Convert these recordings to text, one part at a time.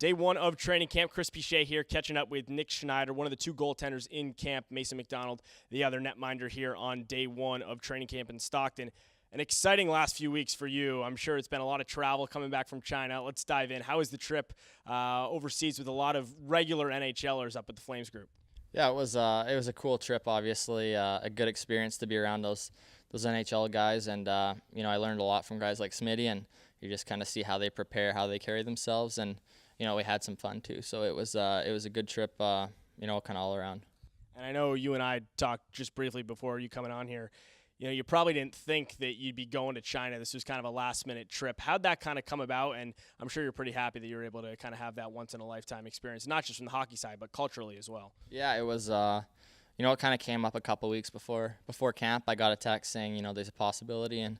Day one of training camp. Chris Pichet here, catching up with Nick Schneider, one of the two goaltenders in camp, Mason McDonald, the other netminder here on day one of training camp in Stockton. An exciting last few weeks for you. I'm sure it's been a lot of travel coming back from China. Let's dive in. How was the trip overseas with a lot of regular NHLers up at the Flames group? Yeah, it was a cool trip. Obviously, a good experience to be around those NHL guys, and I learned a lot from guys like Smitty, and you just kind of see how they prepare, how they carry themselves, and we had some fun too. So it was a good trip, kind of all around. And I know you and I talked just briefly before you coming on here. You probably didn't think that you'd be going to China. This was kind of a last-minute trip. How'd that kind of come about? And I'm sure you're pretty happy that you were able to kind of have that once-in-a-lifetime experience, not just from the hockey side, but culturally as well. Yeah, it was, it kind of came up a couple weeks before camp. I got a text saying, there's a possibility, and,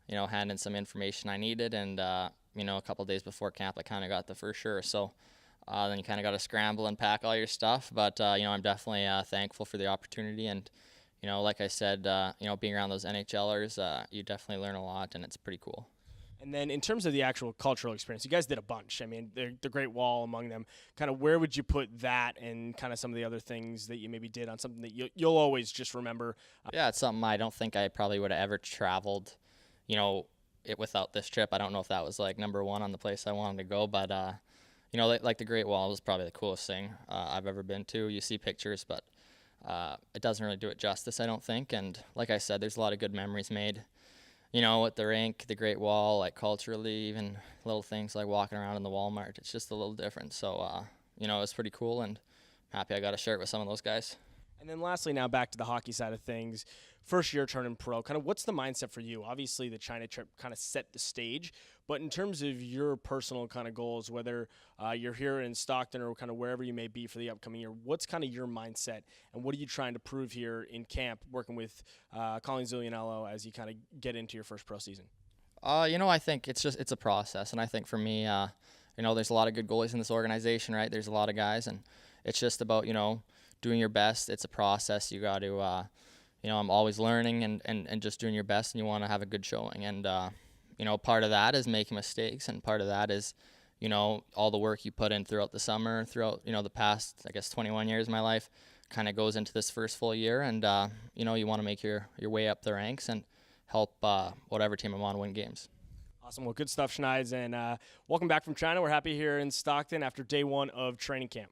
handing some information I needed. And, a couple days before camp, I kind of got the for sure. So then you kind of got to scramble and pack all your stuff. But, I'm definitely thankful for the opportunity. And, like I said, being around those NHLers, you definitely learn a lot, and it's pretty cool. And then in terms of the actual cultural experience, you guys did a bunch. I mean, the Great Wall among them. Kind of where would you put that and kind of some of the other things that you maybe did on something that you'll always just remember? Yeah, it's something I don't think I probably would have ever traveled, without this trip. I don't know if that was like number one on the place I wanted to go, but, like the Great Wall was probably the coolest thing I've ever been to. You see pictures, but it doesn't really do it justice, I don't think. And like I said, there's a lot of good memories made, with the rink, the Great Wall, like culturally, even little things like walking around in the Walmart. It's just a little different. So, it was pretty cool, and I'm happy I got to share it with some of those guys. And then lastly, now back to the hockey side of things. First year turning pro, kind of what's the mindset for you? Obviously, the China trip kind of set the stage, but in terms of your personal kind of goals, whether you're here in Stockton or kind of wherever you may be for the upcoming year, what's kind of your mindset, and what are you trying to prove here in camp, working with Colin Zulianello as you kind of get into your first pro season? I think it's a process, and I think for me, there's a lot of good goalies in this organization, right? There's a lot of guys, and it's just about, doing your best. It's a process. You got to, I'm always learning and just doing your best, and you want to have a good showing. And, part of that is making mistakes, and part of that is, all the work you put in throughout the summer, throughout, the past, 21 years of my life kind of goes into this first full year. And, you want to make your way up the ranks and help whatever team I'm on win games. Awesome. Well, good stuff, Schneids. And welcome back from China. We're happy here in Stockton after day one of training camp.